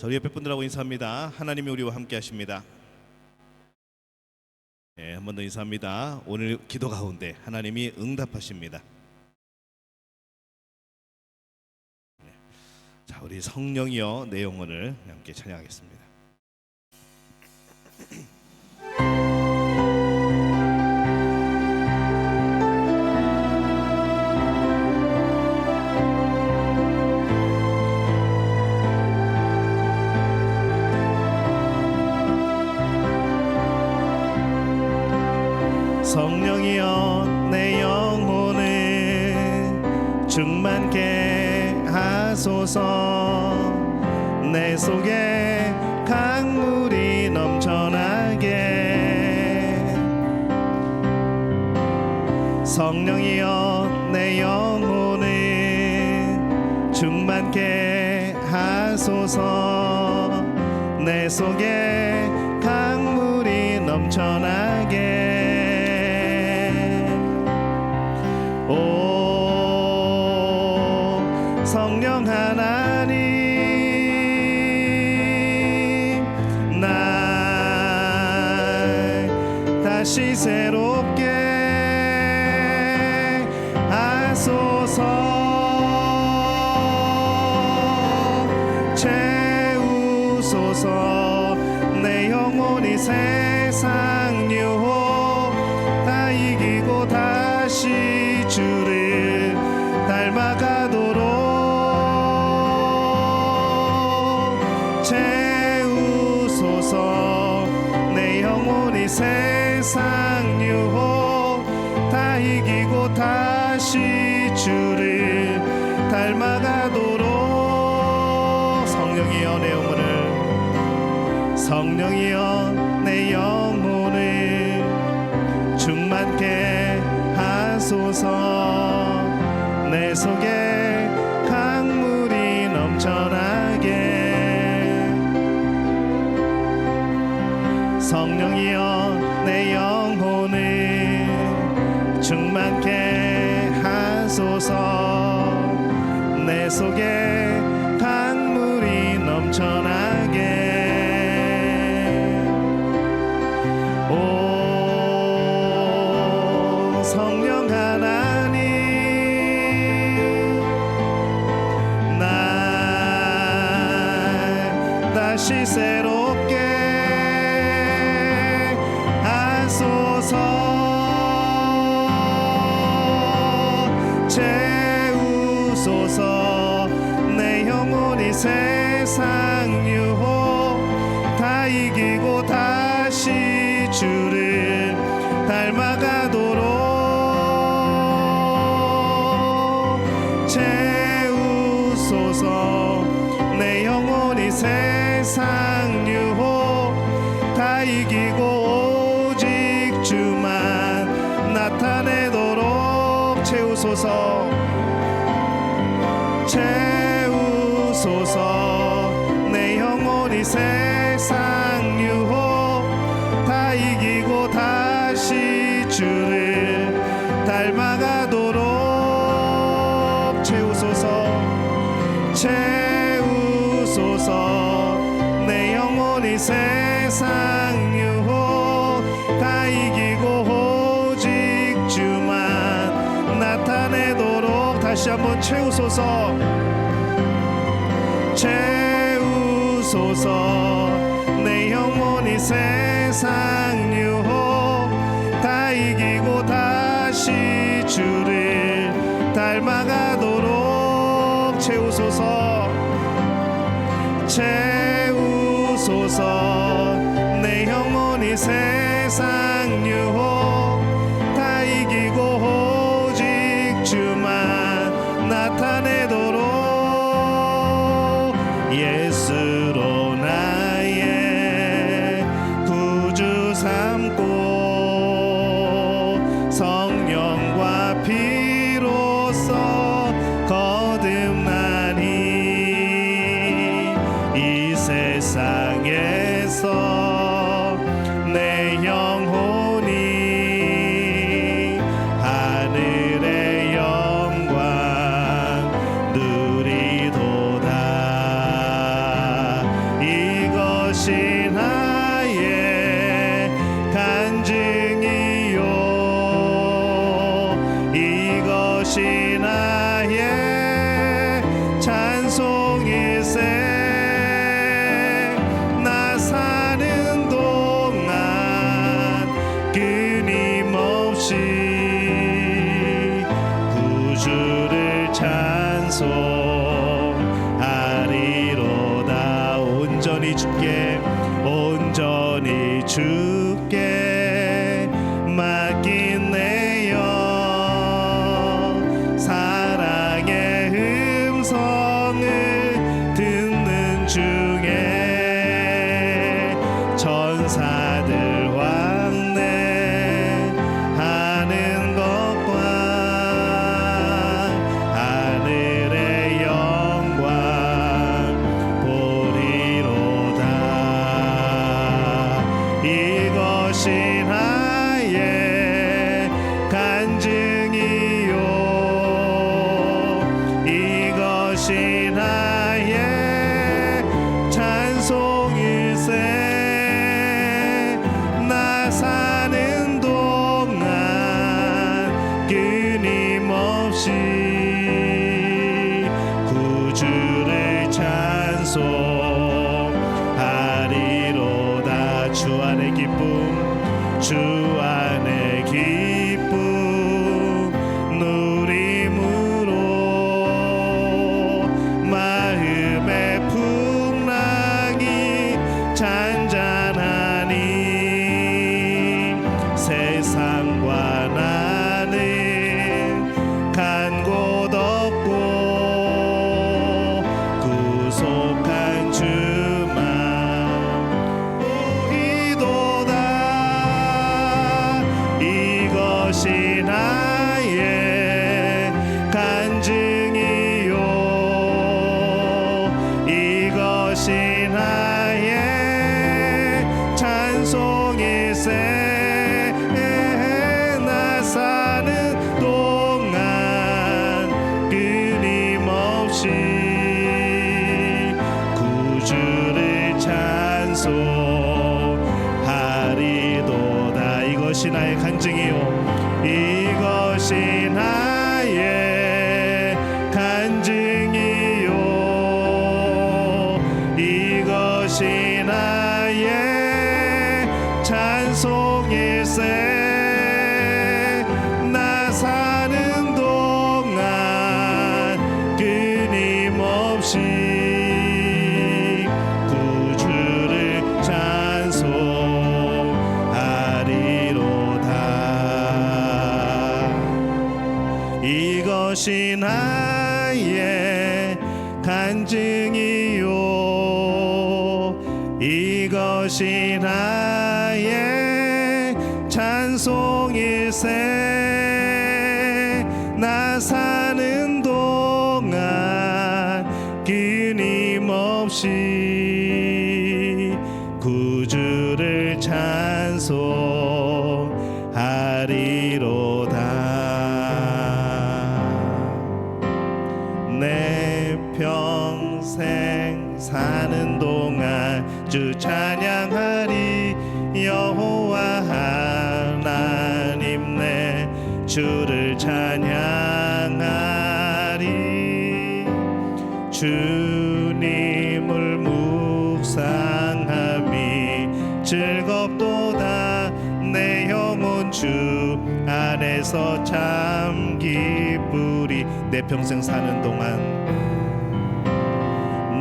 저희 옆에 분들하고 인사합니다. 하나님이 우리와 함께 하십니다. 한 번 더 인사합니다. 오늘 기도 가운데 하나님이 응답하십니다. 자, 우리 성령이여 내 영혼을 함께 찬양하겠습니다. 성령이여 내 영혼을 충만케 하소서. 내 속에 강물이 넘쳐나게. 성령이여 내 영혼을 충만케 하소서. 내 속에 강물이 넘쳐나게. 오 성령 하나님, 날 다시 새롭게 하소서. 채우소서. 내 영혼이 세상 유혹 다 이기고 다시 주를 닮아가도록 채우소서. 내 영혼이 세상 유혹 다 이기고 다시 주를 닮아가도록. 성령이여 내 영혼을, 성령이여 내 영혼을 충만케 하소서. 내 속에 강물이 넘쳐나게. 성령이여 내 영혼을 충만케 하소서. 내 속에 강물이 넘쳐나게. 오 성령 하나님, 날 다시 새롭게 하소서. 채우소서. 내 영혼이 세상 유혹 다 이기고 다시 주를 닮아가도록 채우소서. 내 영혼이 세상 유혹 다 이기고 오직 주만 나타내도록 채우소서. 채우소서. 내 영혼이 세상 유혹 다 이기고 다시 주를 닮아가도록 채우소서. 채우소서. 내 영혼이 세상 유혹 다 이기고 오직 주만 나타내도록. 다시 한번 채우소서. 채우소서. 내 영혼이 세상 유혹 다 이기고 다시 주를 닮아가도록 채우소서. 채우소서. 내 영혼이 세상 유혹 다 이기고 오직 주만 나타내도록. 예수로 나의 구주 삼고 성령과 피로써 거듭나니 이 세상에서 내 영혼이 하늘의 영광 누리도다. 찬송하리로다. 온전히 주께 온전히 주께 맡긴 내 영 사랑의 음성을 듣는 중에 천사들 왕래하는 것과 하늘의 영광 보리로다. 이것이 나의 간증이요 이것이 나의 찬송일세. 나 사는 동안 끊임없이 구주를 찬송하리로다. 주 안의 기쁨 주 안의 기쁨 누림으로 마음의 풍랑이 잔잔하니 세상과 나는 간 곳 없고 구속한 주만 보이도다. 이것이 나의 간증이요 이것이 나의 찬송일세. 나 사는 동안 끊임없이 구주를 찬송하리도다. 이것이 나의 간증이요 이것이 나의 간증이요 이것이 나의 찬송일세. 나 사는 동안 끊임없이 구주를 찬송하리로다. 이것이 나의 간증이요 이것이 나의 찬송일세. 나 사는 동안 끊임없이 구주를 찬송하리로다. 내 평생 사는 동안 주 찬양하리. 여호와 하나님 내 주를 찬양하리. 주님을 묵상함이 즐겁도다. 내 영혼 주 안에서 참 기쁘리. 내 평생 사는 동안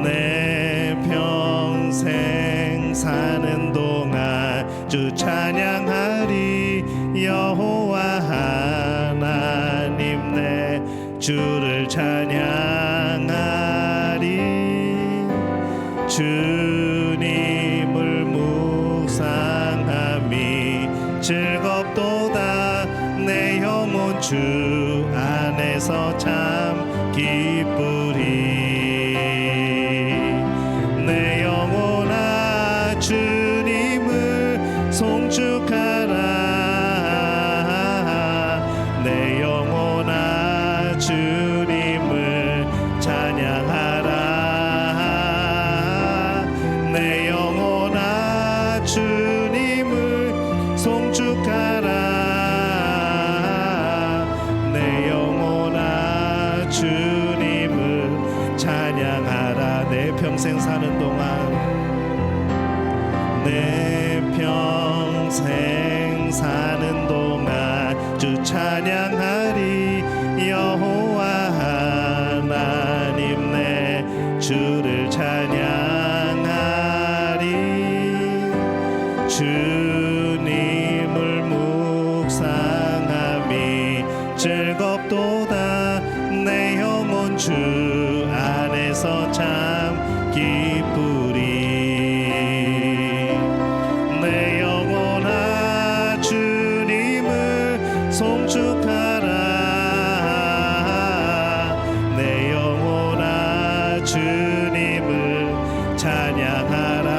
내 평생 사는 동안 주 찬양하리. 여호와 하나님 내 주를 찬양하리. 주님을 묵상함이 즐겁도다. 내 영혼 주 안에서 참 기쁘리. 내 영혼아 주님을 송축하라. 내 영혼아 주님을 찬양하라. 내 영혼아 주님을 송축하라. 내 영혼아 주님을 찬양하라. 내 평생 사는 동안 내 평생 사는 동안 주 찬양하리. 여호와 하나님 주를 찬양하리. 주님을 묵상함이 즐겁도다. 내 영혼 주 안에서 참 기쁘리. 내 영혼아 주님을 송축하라. 내 영혼아 주님을 찬양하라.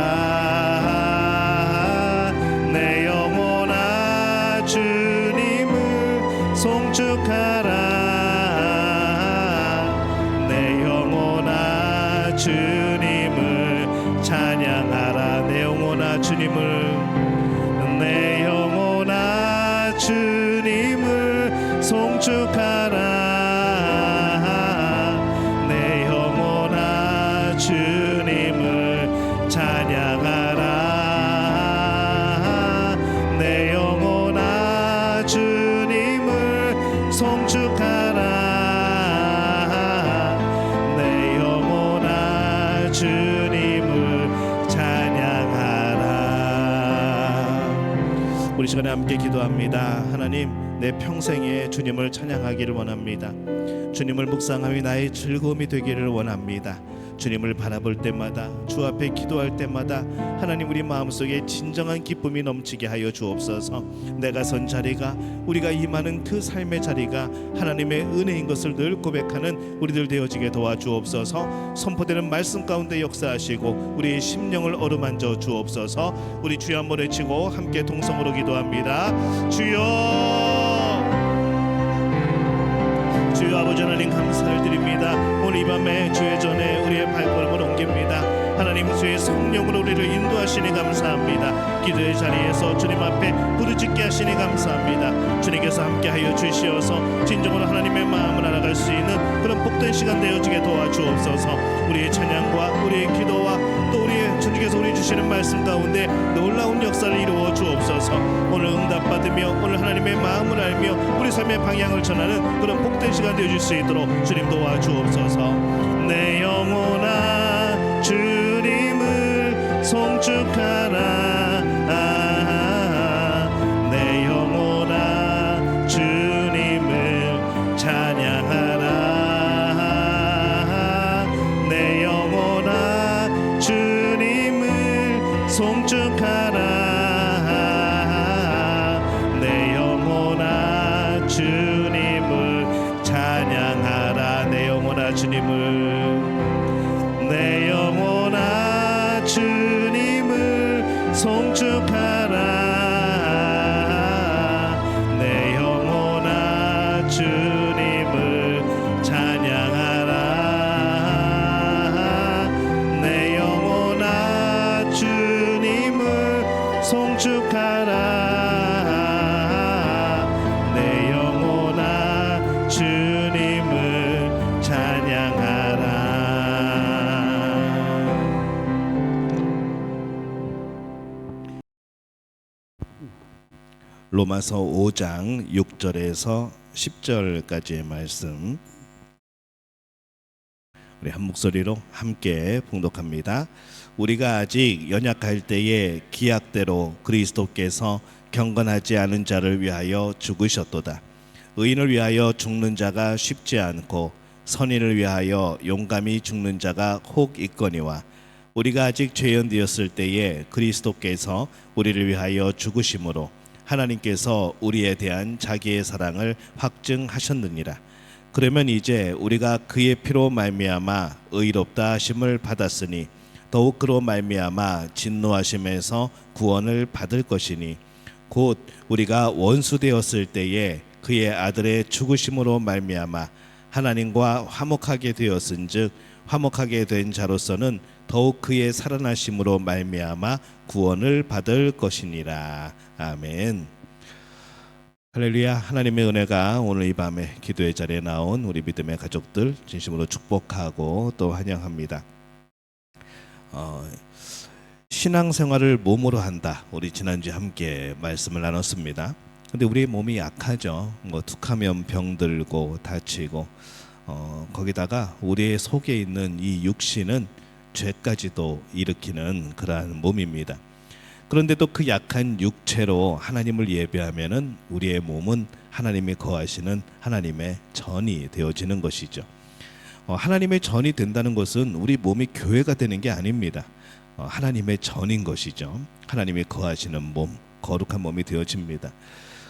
내 영혼아 주님을 송축하라. 내 영혼아 주님을 찬양하라. 내 영혼아 주님을, 내 영혼아 주님을 송축하라. 내 영혼아 주님을 찬양하라. 내 영혼아 주님을 송축하라. 내 영혼아 주님을 찬양하라. 우리 시간에 함께 기도합니다. 하나님, 내 평생에 주님을 찬양하기를 원합니다. 주님을 묵상함이 나의 즐거움이 되기를 원합니다. 주님을 바라볼 때마다, 주 앞에 기도할 때마다 하나님 우리 마음속에 진정한 기쁨이 넘치게 하여 주옵소서. 내가 선 자리가, 우리가 임하는 그 삶의 자리가 하나님의 은혜인 것을 늘 고백하는 우리들 되어지게 도와주옵소서. 선포되는 말씀 가운데 역사하시고 우리의 심령을 어루만져 주옵소서. 우리 주여 한번 외치고 함께 동성으로 기도합니다. 주여, 주여 아버지 하나님 감사를 드립니다. 오늘 이 밤에 주의 전에 우리의 발걸음을 옮깁니다. 하나님 주의 성령으로 우리를 인도하시니 감사합니다. 기도의 자리에서 주님 앞에 부르짖게 하시니 감사합니다. 주님께서 함께하여 주시어서 진정으로 하나님의 마음을 알아갈 수 있는 그런 복된 시간 되어지게 도와주옵소서. 우리의 찬양과 우리의 기도와 또 우리의 주님께서 우리 주시는 말씀 가운데 놀라운 역사를 이루어 주옵소서. 오늘 응답받으며 오늘 하나님의 마음을 알며 우리 삶의 방향을 전하는 그런 복된 시간 되어줄 수 있도록 주님 도와주옵소서. 내 영혼아 주님을 송축하라. 내 영혼아 주님을 찬양하라. 내 영혼아 주님을 송축하라. 내 영혼아 주님을 찬양하라. 내 영혼아 주님을, 내 영혼아 주님을 송축하라. 내 영혼아 주님을 찬양하라. 내 영혼아 주님을 송축하라. 내 영혼아 주님을 찬양하라. 로마서 5장 6절에서 10절까지의 말씀 우리 한 목소리로 함께 봉독합니다. 우리가 아직 연약할 때에 기약대로 그리스도께서 경건하지 않은 자를 위하여 죽으셨도다. 의인을 위하여 죽는 자가 쉽지 않고 선인을 위하여 용감히 죽는 자가 혹 있거니와 우리가 아직 죄인되었을 때에 그리스도께서 우리를 위하여 죽으심으로 하나님께서 우리에 대한 자기의 사랑을 확증하셨느니라. 그러면 이제 우리가 그의 피로 말미암아 의롭다 하심을 받았으니 더욱 그로 말미암아 진노하심에서 구원을 받을 것이니 곧 우리가 원수 되었을 때에 그의 아들의 죽으심으로 말미암아 하나님과 화목하게 되었은즉 화목하게 된 자로서는 더욱 그의 살아나심으로 말미암아 구원을 받을 것이니라. 아멘. 할렐루야. 하나님의 은혜가 오늘 이 밤에 기도의 자리에 나온 우리 믿음의 가족들 진심으로 축복하고 또 환영합니다. 신앙생활을 몸으로 한다. 우리 지난주에 함께 말씀을 나눴습니다. 근데 우리 몸이 약하죠. 툭하면 병들고 다치고 거기다가 우리의 속에 있는 이 육신은 죄까지도 일으키는 그러한 몸입니다. 그런데도 그 약한 육체로 하나님을 예배하면은 우리의 몸은 하나님이 거하시는 하나님의 전이 되어지는 것이죠. 하나님의 전이 된다는 것은 우리 몸이 교회가 되는 게 아닙니다. 하나님의 전인 것이죠. 하나님이 거하시는 몸, 거룩한 몸이 되어집니다.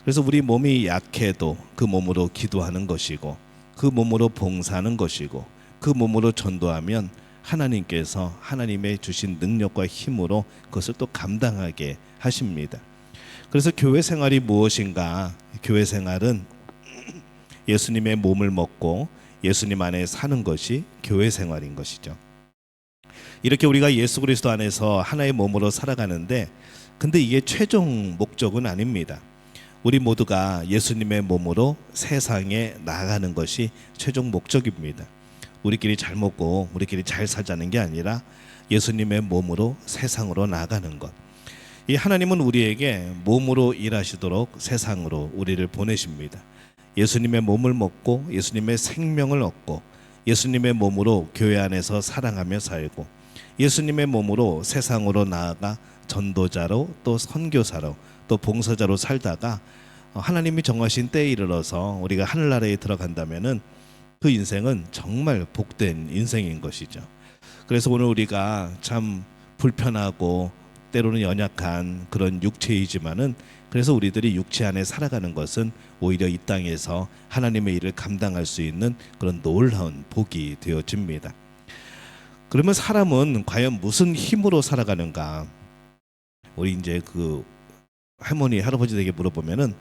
그래서 우리 몸이 약해도 그 몸으로 기도하는 것이고, 그 몸으로 봉사하는 것이고, 그 몸으로 전도하면 하나님께서 하나님의 주신 능력과 힘으로 그것을 또 감당하게 하십니다. 그래서 교회 생활이 무엇인가? 교회 생활은 예수님의 몸을 먹고 예수님 안에 사는 것이 교회 생활인 것이죠. 이렇게 우리가 예수 그리스도 안에서 하나의 몸으로 살아가는데, 근데 이게 최종 목적은 아닙니다. 우리 모두가 예수님의 몸으로 세상에 나아가는 것이 최종 목적입니다. 우리끼리 잘 먹고 우리끼리 잘 살자는 게 아니라 예수님의 몸으로 세상으로 나아가는 것. 이 하나님은 우리에게 몸으로 일하시도록 세상으로 우리를 보내십니다. 예수님의 몸을 먹고 예수님의 생명을 얻고 예수님의 몸으로 교회 안에서 사랑하며 살고 예수님의 몸으로 세상으로 나아가 전도자로 또 선교사로 또 봉사자로 살다가 하나님이 정하신 때에 이르러서 우리가 하늘나라에 들어간다면은 그 인생은 정말 복된 인생인 것이죠. 그래서 오늘 우리가 참 불편하고 때로는 연약한 그런 육체이지만은, 그래서 우리들이 육체 안에 살아가는 것은 오히려 이 땅에서 하나님의 일을 감당할 수 있는 그런 놀라운 복이 되어집니다. 그러면 사람은 과연 무슨 힘으로 살아가는가? 우리 이제 그 할머니 할아버지에게 물어보면은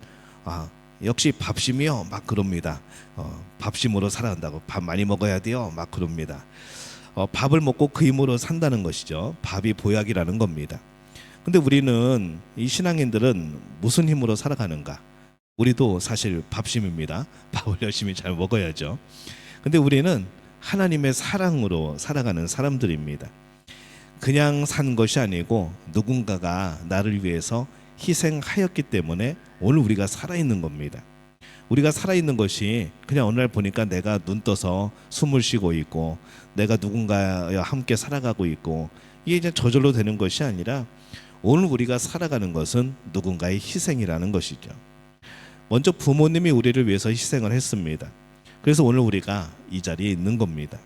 역시 밥심이요 막 그럽니다. 밥심으로 살아간다고, 밥 많이 먹어야 돼요 막 그럽니다. 밥을 먹고 그 힘으로 산다는 것이죠. 밥이 보약이라는 겁니다. 근데 우리는, 이 신앙인들은 무슨 힘으로 살아가는가? 우리도 사실 밥심입니다. 밥을 열심히 잘 먹어야죠. 근데 우리는 하나님의 사랑으로 살아가는 사람들입니다. 그냥 산 것이 아니고 누군가가 나를 위해서 희생하였기 때문에 오늘 우리가 살아있는 겁니다. 우리가 살아있는 것이 그냥 어느 날 보니까 내가 눈 떠서 숨을 쉬고 있고 내가 누군가와 함께 살아가고 있고 이게 이제 저절로 되는 것이 아니라, 오늘 우리가 살아가는 것은 누군가의 희생이라는 것이죠. 먼저 부모님이 우리를 위해서 희생을 했습니다. 그래서 오늘 우리가 이 자리에 있는 겁니다.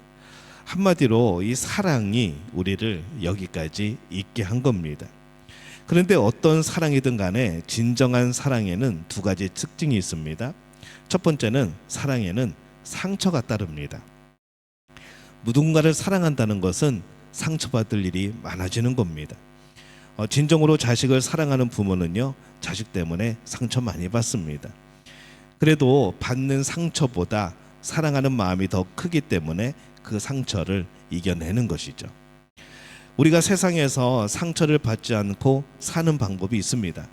한마디로 이 사랑이 우리를 여기까지 있게 한 겁니다. 그런데 어떤 사랑이든 간에 진정한 사랑에는 두 가지 특징이 있습니다. 첫 번째는 사랑에는 상처가 따릅니다. 누군가를 사랑한다는 것은 상처받을 일이 많아지는 겁니다. 진정으로 자식을 사랑하는 부모는요, 자식 때문에 상처 많이 받습니다. 그래도 받는 상처보다 사랑하는 마음이 더 크기 때문에 그 상처를 이겨내는 것이죠. 우리가 세상에서 상처를 받지 않고 사는 방법이 있습니다.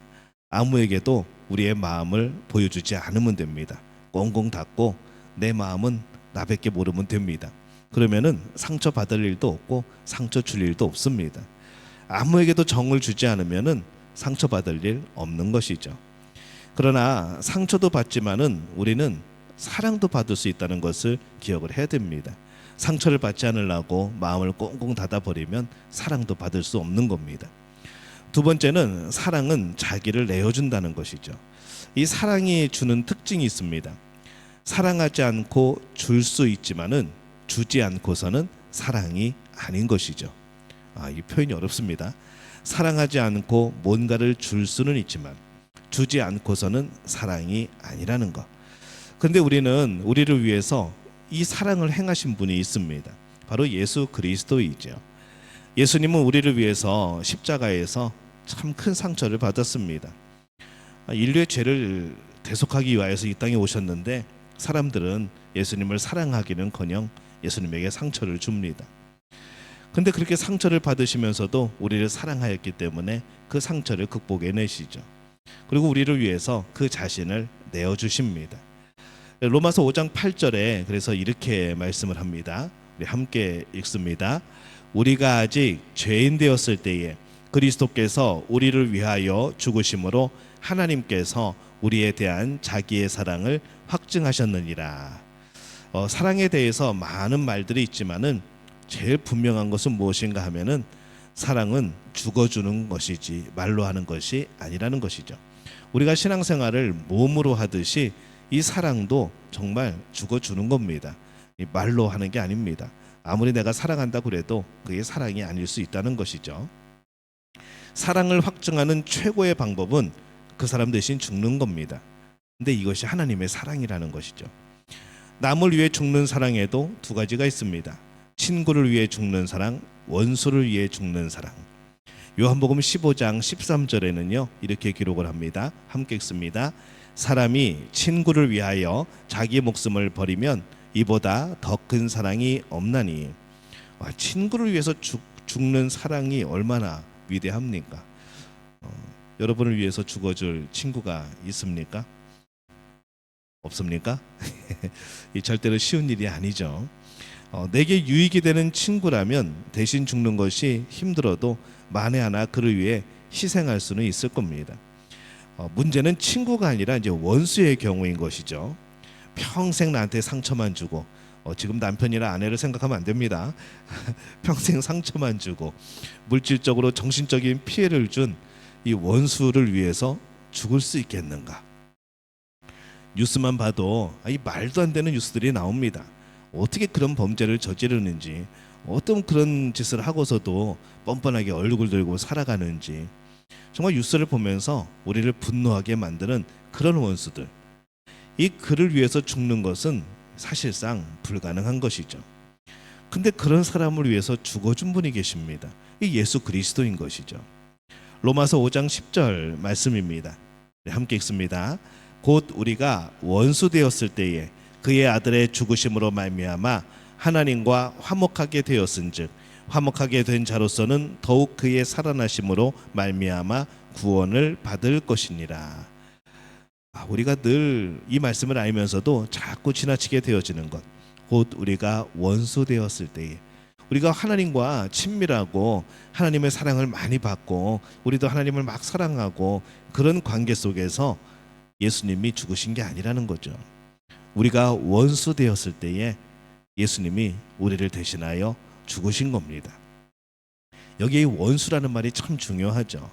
아무에게도 우리의 마음을 보여주지 않으면 됩니다. 꽁꽁 닫고 내 마음은 나밖에 모르면 됩니다. 그러면은 상처 받을 일도 없고 상처 줄 일도 없습니다. 아무에게도 정을 주지 않으면은 상처 받을 일 없는 것이죠. 그러나 상처도 받지만은 우리는 사랑도 받을 수 있다는 것을 기억을 해야 됩니다. 상처를 받지 않으려고 마음을 꽁꽁 닫아버리면 사랑도 받을 수 없는 겁니다. 두 번째는 사랑은 자기를 내어준다는 것이죠. 이 사랑이 주는 특징이 있습니다. 사랑하지 않고 줄 수 있지만은 주지 않고서는 사랑이 아닌 것이죠. 이 표현이 어렵습니다. 사랑하지 않고 뭔가를 줄 수는 있지만 주지 않고서는 사랑이 아니라는 것. 근데 우리는 우리를 위해서 이 사랑을 행하신 분이 있습니다. 바로 예수 그리스도이죠. 예수님은 우리를 위해서 십자가에서 참 큰 상처를 받았습니다. 인류의 죄를 대속하기 위하여서 이 땅에 오셨는데 사람들은 예수님을 사랑하기는커녕 예수님에게 상처를 줍니다. 근데 그렇게 상처를 받으시면서도 우리를 사랑하였기 때문에 그 상처를 극복해내시죠. 그리고 우리를 위해서 그 자신을 내어주십니다. 로마서 5장 8절에 그래서 이렇게 말씀을 합니다. 우리 함께 읽습니다. 우리가 아직 죄인 되었을 때에 그리스도께서 우리를 위하여 죽으심으로 하나님께서 우리에 대한 자기의 사랑을 확증하셨느니라. 사랑에 대해서 많은 말들이 있지만은 제일 분명한 것은 무엇인가 하면은 사랑은 죽어주는 것이지 말로 하는 것이 아니라는 것이죠. 우리가 신앙생활을 몸으로 하듯이 이 사랑도 정말 죽어주는 겁니다. 이 말로 하는 게 아닙니다. 아무리 내가 사랑한다 그래도 그게 사랑이 아닐 수 있다는 것이죠. 사랑을 확증하는 최고의 방법은 그 사람 대신 죽는 겁니다. 근데 이것이 하나님의 사랑이라는 것이죠. 남을 위해 죽는 사랑에도 두 가지가 있습니다. 친구를 위해 죽는 사랑, 원수를 위해 죽는 사랑. 요한복음 15장 13절에는요 이렇게 기록을 합니다. 함께 읽습니다. 사람이 친구를 위하여 자기 목숨을 버리면 이보다 더 큰 사랑이 없나니. 친구를 위해서 죽는 사랑이 얼마나 위대합니까? 여러분을 위해서 죽어줄 친구가 있습니까? 없습니까? 이 절대로 쉬운 일이 아니죠. 내게 유익이 되는 친구라면 대신 죽는 것이 힘들어도 만에 하나 그를 위해 희생할 수는 있을 겁니다. 문제는 친구가 아니라 이제 원수의 경우인 것이죠. 평생 나한테 상처만 주고 지금 남편이나 아내를 생각하면 안 됩니다. 평생 상처만 주고 물질적으로 정신적인 피해를 준 이 원수를 위해서 죽을 수 있겠는가? 뉴스만 봐도 이 말도 안 되는 뉴스들이 나옵니다. 어떻게 그런 범죄를 저지르는지, 어떤 그런 짓을 하고서도 뻔뻔하게 얼굴 들고 살아가는지, 정말 뉴스를 보면서 우리를 분노하게 만드는 그런 원수들, 이 그를 위해서 죽는 것은 사실상 불가능한 것이죠. 근데 그런 사람을 위해서 죽어준 분이 계십니다. 이 예수 그리스도인 것이죠. 로마서 5장 10절 말씀입니다. 함께 읽습니다. 곧 우리가 원수 되었을 때에 그의 아들의 죽으심으로 말미암아 하나님과 화목하게 되었은즉 화목하게 된 자로서는 더욱 그의 살아나심으로 말미암아 구원을 받을 것이니라. 우리가 늘 이 말씀을 알면서도 자꾸 지나치게 되어지는 것, 곧 우리가 원수 되었을 때에, 우리가 하나님과 친밀하고 하나님의 사랑을 많이 받고 우리도 하나님을 막 사랑하고 그런 관계 속에서 예수님이 죽으신 게 아니라는 거죠. 우리가 원수 되었을 때에 예수님이 우리를 대신하여 죽으신 겁니다. 여기에 원수라는 말이 참 중요하죠.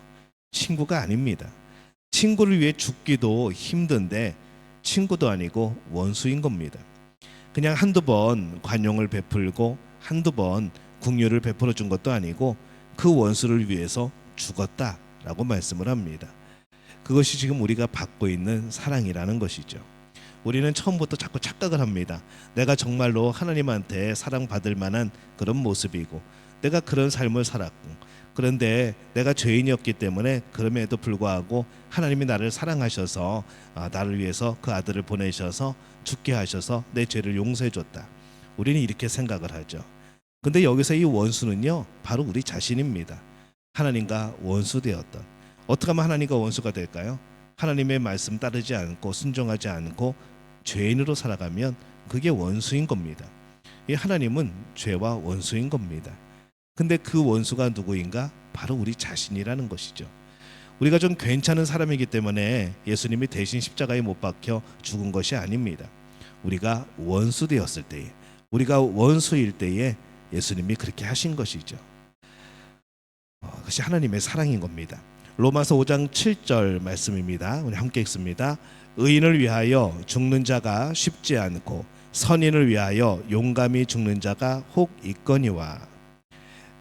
친구가 아닙니다. 친구를 위해 죽기도 힘든데 친구도 아니고 원수인 겁니다. 그냥 한두 번 관용을 베풀고 한두 번 긍휼을 베풀어 준 것도 아니고 그 원수를 위해서 죽었다라고 말씀을 합니다. 그것이 지금 우리가 받고 있는 사랑이라는 것이죠. 우리는 처음부터 자꾸 착각을 합니다. 내가 정말로 하나님한테 사랑받을 만한 그런 모습이고 내가 그런 삶을 살았고, 그런데 내가 죄인이었기 때문에 그럼에도 불구하고 하나님이 나를 사랑하셔서 나를 위해서 그 아들을 보내셔서 죽게 하셔서 내 죄를 용서해 줬다. 우리는 이렇게 생각을 하죠. 근데 여기서 이 원수는요 바로 우리 자신입니다. 하나님과 원수 되었던. 어떻게 하면 하나님과 원수가 될까요? 하나님의 말씀 따르지 않고 순종하지 않고 죄인으로 살아가면 그게 원수인 겁니다. 이 하나님은 죄와 원수인 겁니다. 근데 그 원수가 누구인가? 바로 우리 자신이라는 것이죠. 우리가 좀 괜찮은 사람이기 때문에 예수님이 대신 십자가에 못 박혀 죽은 것이 아닙니다. 우리가 원수 되었을 때에, 우리가 원수일 때에 예수님이 그렇게 하신 것이죠. 그것이 하나님의 사랑인 겁니다. 로마서 5장 7절 말씀입니다. 우리 함께 읽습니다. 의인을 위하여 죽는 자가 쉽지 않고 선인을 위하여 용감히 죽는 자가 혹 있거니와.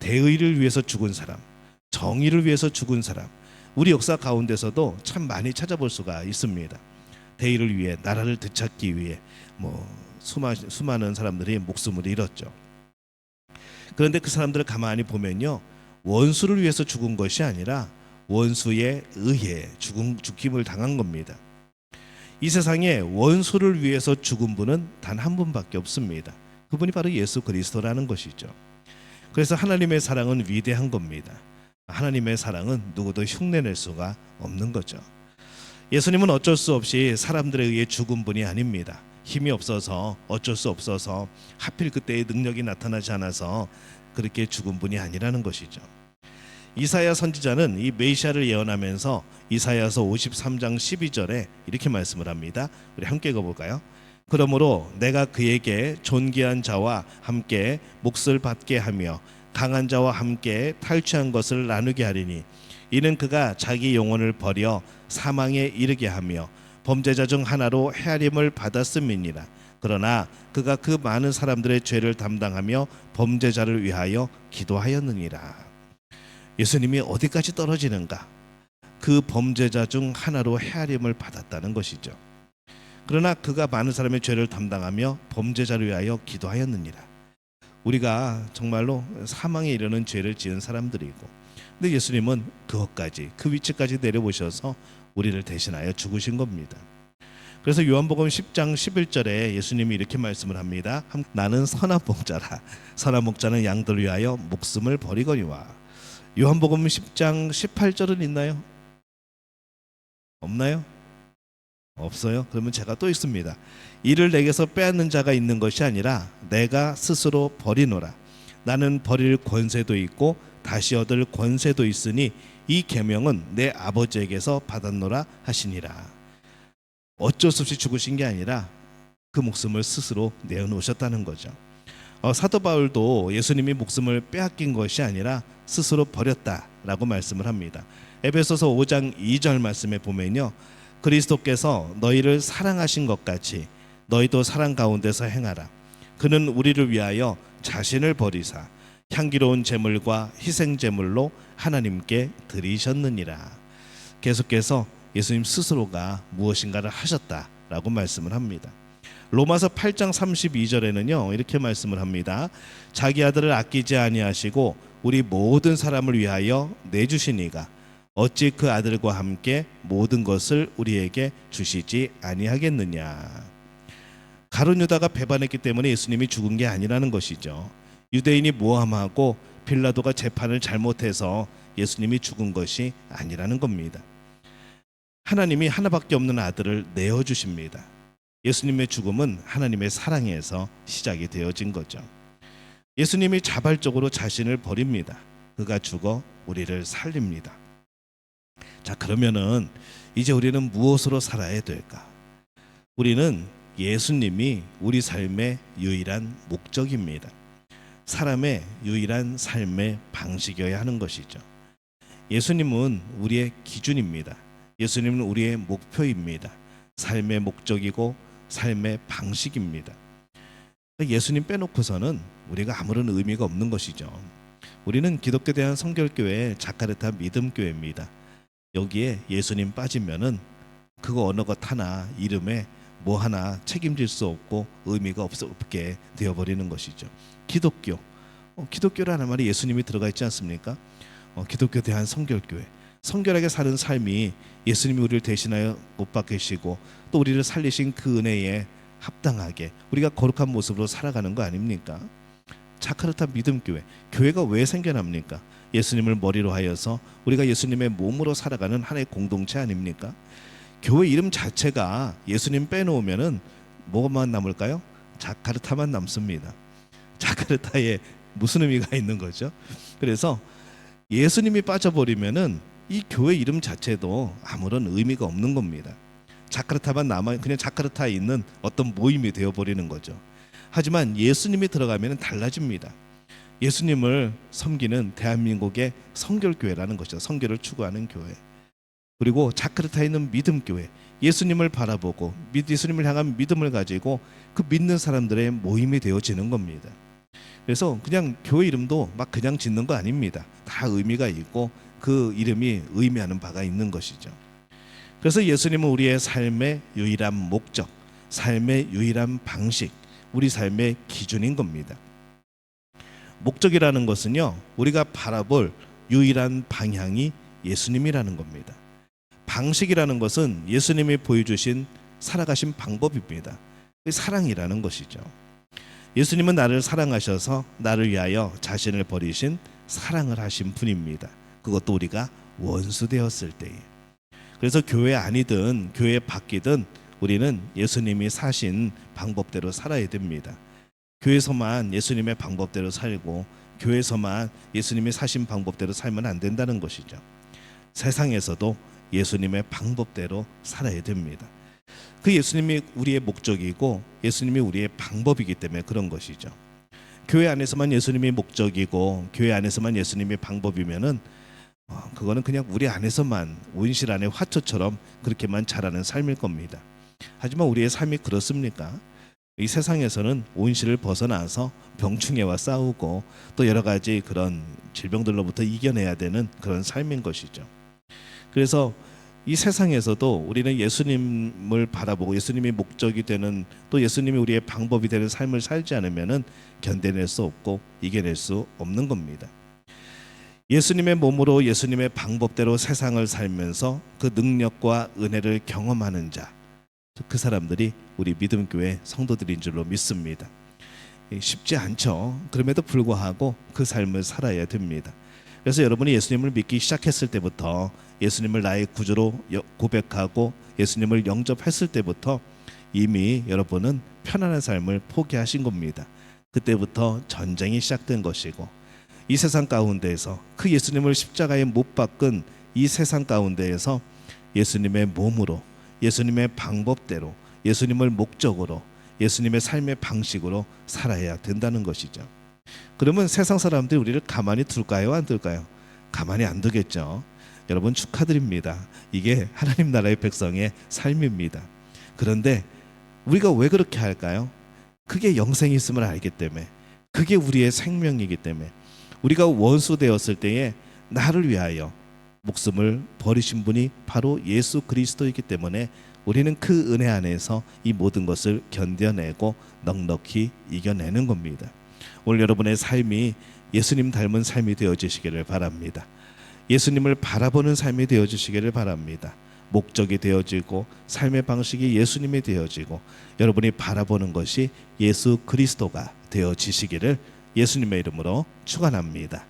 대의를 위해서 죽은 사람, 정의를 위해서 죽은 사람, 우리 역사 가운데서도 참 많이 찾아볼 수가 있습니다. 대의를 위해, 나라를 되찾기 위해 수많은 사람들이 목숨을 잃었죠. 그런데 그 사람들을 가만히 보면요, 원수를 위해서 죽은 것이 아니라 원수에 의해 죽임을 당한 겁니다. 이 세상에 원수를 위해서 죽은 분은 단 한 분밖에 없습니다. 그분이 바로 예수 그리스도라는 것이죠. 그래서 하나님의 사랑은 위대한 겁니다. 하나님의 사랑은 누구도 흉내낼 수가 없는 거죠. 예수님은 어쩔 수 없이 사람들에 의해 죽은 분이 아닙니다. 힘이 없어서, 어쩔 수 없어서, 하필 그때의 능력이 나타나지 않아서 그렇게 죽은 분이 아니라는 것이죠. 이사야 선지자는 이 메시아를 예언하면서 이사야서 53장 12절에 이렇게 말씀을 합니다. 우리 함께 읽어볼까요? 그러므로 내가 그에게 존귀한 자와 함께 몫을 받게 하며 강한 자와 함께 탈취한 것을 나누게 하리니 이는 그가 자기 영혼을 버려 사망에 이르게 하며 범죄자 중 하나로 헤아림을 받았음이니라. 그러나 그가 그 많은 사람들의 죄를 담당하며 범죄자를 위하여 기도하였느니라. 예수님이 어디까지 떨어지는가? 그 범죄자 중 하나로 헤아림을 받았다는 것이죠. 그러나 그가 많은 사람의 죄를 담당하며 범죄자를 위하여 기도하였느니라. 우리가 정말로 사망에 이르는 죄를 지은 사람들이고, 근데 예수님은 그것까지, 그 위치까지 내려보셔서 우리를 대신하여 죽으신 겁니다. 그래서 요한복음 10장 11절에 예수님이 이렇게 말씀을 합니다. 나는 선한 목자라. 선한 목자는 양들을 위하여 목숨을 버리거니와. 요한복음 10장 18절은 있나요? 없나요? 없어요? 그러면 제가 또 있습니다. 이를 내게서 빼앗는 자가 있는 것이 아니라 내가 스스로 버리노라. 나는 버릴 권세도 있고 다시 얻을 권세도 있으니 이 계명은 내 아버지에게서 받았노라 하시니라. 어쩔 수 없이 죽으신 게 아니라 그 목숨을 스스로 내어놓으셨다는 거죠. 사도 바울도 예수님이 목숨을 빼앗긴 것이 아니라 스스로 버렸다라고 말씀을 합니다. 에베소서 5장 2절 말씀에 보면요, 그리스도께서 너희를 사랑하신 것 같이 너희도 사랑 가운데서 행하라. 그는 우리를 위하여 자신을 버리사 향기로운 제물과 희생 제물로 하나님께 드리셨느니라. 계속해서 예수님 스스로가 무엇인가를 하셨다라고 말씀을 합니다. 로마서 8장 32절에는요 이렇게 말씀을 합니다. 자기 아들을 아끼지 아니하시고 우리 모든 사람을 위하여 내주시니가 어찌 그 아들과 함께 모든 것을 우리에게 주시지 아니하겠느냐. 가룟 유다가 배반했기 때문에 예수님이 죽은 게 아니라는 것이죠. 유대인이 모함하고 빌라도가 재판을 잘못해서 예수님이 죽은 것이 아니라는 겁니다. 하나님이 하나밖에 없는 아들을 내어주십니다. 예수님의 죽음은 하나님의 사랑에서 시작이 되어진 거죠. 예수님이 자발적으로 자신을 버립니다. 그가 죽어 우리를 살립니다. 자, 그러면은 이제 우리는 무엇으로 살아야 될까? 우리는 예수님이 우리 삶의 유일한 목적입니다. 사람의 유일한 삶의 방식이어야 하는 것이죠. 예수님은 우리의 기준입니다. 예수님은 우리의 목표입니다. 삶의 목적이고 삶의 방식입니다. 예수님 빼놓고서는 우리가 아무런 의미가 없는 것이죠. 우리는 기독교 대한 성결교회 자카르타 믿음교회입니다. 여기에 예수님 빠지면은 그거 어느 것 하나 이름에 뭐 하나 책임질 수 없고 의미가 없게 되어버리는 것이죠. 기독교, 기독교라는 말이 예수님이 들어가 있지 않습니까? 기독교 대한 성결교회, 성결하게 사는 삶이 예수님이 우리를 대신하여 못 박히시고 또 우리를 살리신 그 은혜에 합당하게 우리가 거룩한 모습으로 살아가는 거 아닙니까? 자카르타 믿음교회, 교회가 왜 생겨납니까? 예수님을 머리로 하여서 우리가 예수님의 몸으로 살아가는 하나의 공동체 아닙니까? 교회 이름 자체가 예수님 빼놓으면은 뭐만 남을까요? 자카르타만 남습니다. 자카르타에 무슨 의미가 있는 거죠? 그래서 예수님이 빠져버리면은 이 교회 이름 자체도 아무런 의미가 없는 겁니다. 자카르타만 남아 그냥 자카르타에 있는 어떤 모임이 되어버리는 거죠. 하지만 예수님이 들어가면 달라집니다. 예수님을 섬기는 대한민국의 성결교회라는 것이죠. 성결을 추구하는 교회. 그리고 자카르타에 있는 믿음교회, 예수님을 바라보고 예수님을 향한 믿음을 가지고 그 믿는 사람들의 모임이 되어지는 겁니다. 그래서 그냥 교회 이름도 막 그냥 짓는 거 아닙니다. 다 의미가 있고 그 이름이 의미하는 바가 있는 것이죠. 그래서 예수님은 우리의 삶의 유일한 목적, 삶의 유일한 방식, 우리 삶의 기준인 겁니다. 목적이라는 것은요, 우리가 바라볼 유일한 방향이 예수님이라는 겁니다. 방식이라는 것은 예수님이 보여주신 살아가신 방법입니다. 사랑이라는 것이죠. 예수님은 나를 사랑하셔서 나를 위하여 자신을 버리신 사랑을 하신 분입니다. 그것도 우리가 원수 되었을 때에. 그래서 교회 안이든 교회 밖이든 우리는 예수님이 사신 방법대로 살아야 됩니다. 교회에서만 예수님의 방법대로 살고 교회에서만 예수님이 사신 방법대로 살면 안 된다는 것이죠. 세상에서도 예수님의 방법대로 살아야 됩니다. 그 예수님이 우리의 목적이고 예수님이 우리의 방법이기 때문에 그런 것이죠. 교회 안에서만 예수님이 목적이고 교회 안에서만 예수님이 방법이면은 그거는 그냥 우리 안에서만 온실 안의 화초처럼 그렇게만 자라는 삶일 겁니다. 하지만 우리의 삶이 그렇습니까? 이 세상에서는 온실을 벗어나서 병충해와 싸우고 또 여러 가지 그런 질병들로부터 이겨내야 되는 그런 삶인 것이죠. 그래서 이 세상에서도 우리는 예수님을 바라보고 예수님이 목적이 되는 또 예수님이 우리의 방법이 되는 삶을 살지 않으면은 견뎌낼 수 없고 이겨낼 수 없는 겁니다. 예수님의 몸으로 예수님의 방법대로 세상을 살면서 그 능력과 은혜를 경험하는 자, 그 사람들이 우리 믿음교회 성도들인 줄로 믿습니다. 쉽지 않죠. 그럼에도 불구하고 그 삶을 살아야 됩니다. 그래서 여러분이 예수님을 믿기 시작했을 때부터 예수님을 나의 구주로 고백하고 예수님을 영접했을 때부터 이미 여러분은 편안한 삶을 포기하신 겁니다. 그때부터 전쟁이 시작된 것이고 이 세상 가운데에서 그 예수님을 십자가에 못 박은 이 세상 가운데에서 예수님의 몸으로 예수님의 방법대로 예수님을 목적으로 예수님의 삶의 방식으로 살아야 된다는 것이죠. 그러면 세상 사람들이 우리를 가만히 둘까요? 안 둘까요? 가만히 안 두겠죠. 여러분 축하드립니다. 이게 하나님 나라의 백성의 삶입니다. 그런데 우리가 왜 그렇게 할까요? 그게 영생이 있음을 알기 때문에, 그게 우리의 생명이기 때문에, 우리가 원수 되었을 때에 나를 위하여 목숨을 버리신 분이 바로 예수 그리스도이기 때문에 우리는 그 은혜 안에서 이 모든 것을 견뎌내고 넉넉히 이겨내는 겁니다. 오늘 여러분의 삶이 예수님 닮은 삶이 되어지시기를 바랍니다. 예수님을 바라보는 삶이 되어지시기를 바랍니다. 목적이 되어지고 삶의 방식이 예수님이 되어지고 여러분이 바라보는 것이 예수 그리스도가 되어지시기를 예수님의 이름으로 축원합니다.